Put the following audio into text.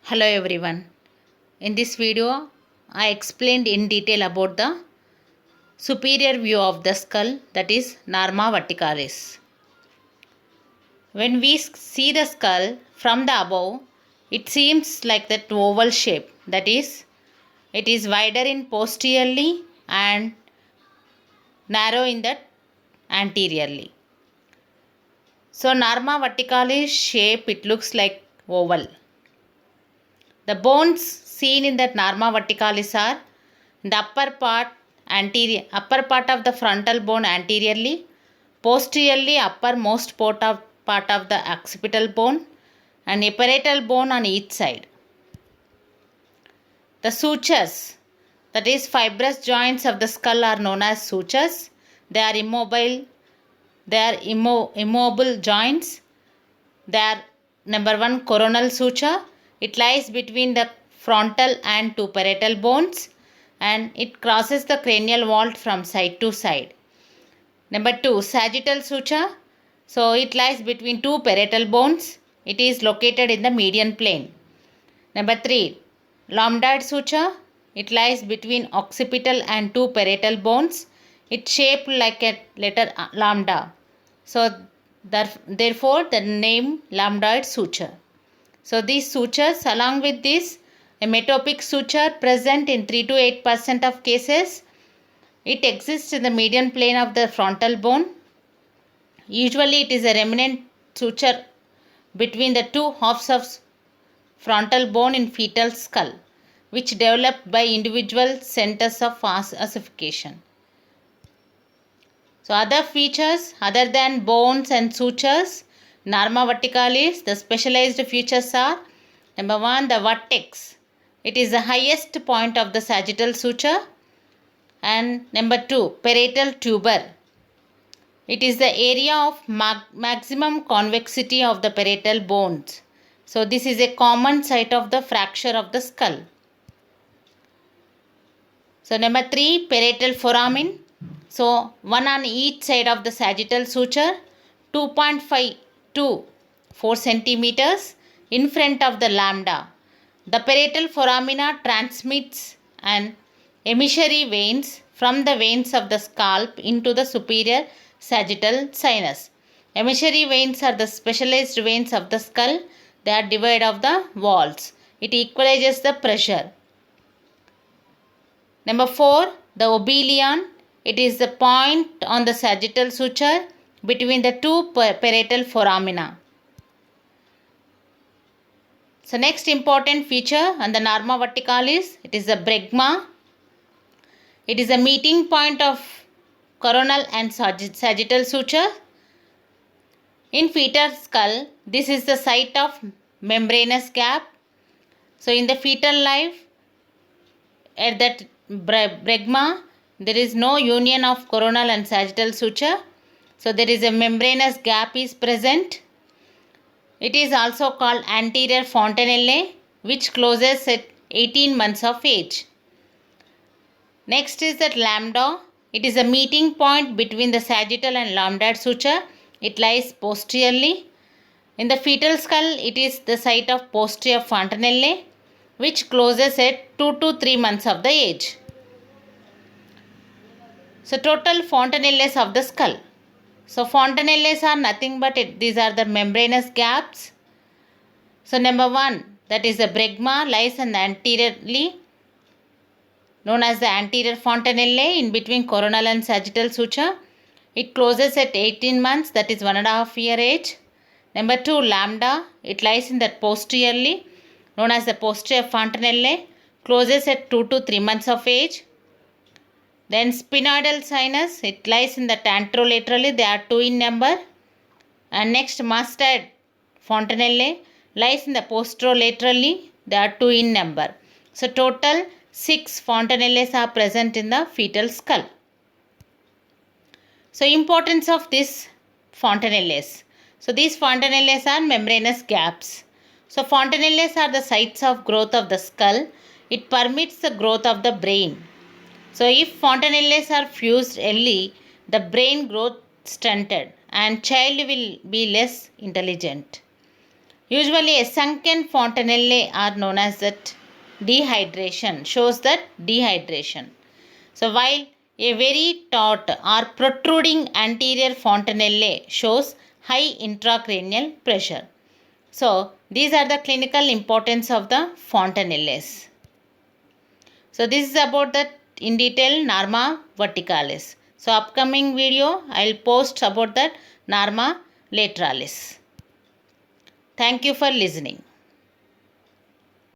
Hello everyone. In this video, I explained in detail about the superior view of the skull, that is Norma verticalis. When we see the skull from the above, it seems like that oval shape, that is, it is wider in posteriorly and narrow in the anteriorly. So Norma verticalis shape, it looks like oval. The bones seen in that Norma verticalis are in the upper part of the frontal bone anteriorly, posteriorly uppermost part of the occipital bone, and parietal bone on each side. The sutures, that is fibrous joints of the skull, are known as sutures. They are immobile. Immobile joints. They are number one, coronal suture. It lies between the frontal and two parietal bones and it crosses the cranial vault from side to side. Number two, sagittal suture. So it lies between two parietal bones. It is located in the median plane. Number three, lambdoid suture. It lies between occipital and two parietal bones. It's shaped like a letter lambda. So therefore the name lambdoid suture. So these sutures, along with this, a metopic suture present in 3 to 8% of cases. It exists in the median plane of the frontal bone. Usually it is a remnant suture between the two halves of frontal bone in fetal skull, which developed by individual centers of ossification. So other features other than bones and sutures, Norma verticalis, the specialized features are: number one, the vertex. It is the highest point of the sagittal suture. And number two, parietal tuber. It is the area of maximum convexity of the parietal bones. So this is a common site of the fracture of the skull. So number three, parietal foramen. So one on each side of the sagittal suture, 2.5 to 4 centimeters in front of the lambda. The parietal foramina transmits an emissary veins from the veins of the scalp into the superior sagittal sinus. Emissary veins are the specialized veins of the skull. They are divided of the walls. It equalizes the pressure. Number 4, the oblivion. It is the point on the sagittal suture between the two parietal foramina. So next important feature on the Norma verticalis, it is the bregma. It is a meeting point of coronal and sagittal suture. In fetal skull, this is the site of membranous gap. So in the fetal life, at that bregma, there is no union of coronal and sagittal suture. So there is a membranous gap is present. It is also called anterior fontanelle, which closes at 18 months of age. Next is that lambda. It is a meeting point between the sagittal and lambdoid suture. It lies posteriorly. In the fetal skull, it is the site of posterior fontanelle, which closes at 2 to 3 months of the age. So total fontanelles of the skull. So fontanelles are nothing but these are the membranous gaps. So number 1, that is the bregma, lies in the anteriorly, known as the anterior fontanelle in between coronal and sagittal suture. It closes at 18 months, that is 1.5 year age. Number 2, lambda. It lies in the posteriorly, known as the posterior fontanelle, closes at 2 to 3 months of age. Then sphenoidal sinus, it lies in the anterolaterally, they are 2 in number. And next mastoid fontanelle lies in the posterolaterally, they are 2 in number. So total 6 fontanelles are present in the fetal skull. So importance of these fontanelles. So these fontanelles are membranous gaps. So fontanelles are the sites of growth of the skull. It permits the growth of the brain. So if fontanelles are fused early, the brain growth stunted and child will be less intelligent. Usually a sunken fontanelle are known as that dehydration, shows that dehydration. So while a very taut or protruding anterior fontanelle shows high intracranial pressure. So these are the clinical importance of the fontanelles. So this is about the in detail Norma verticalis. So upcoming video I will post about that Norma lateralis. Thank you for listening.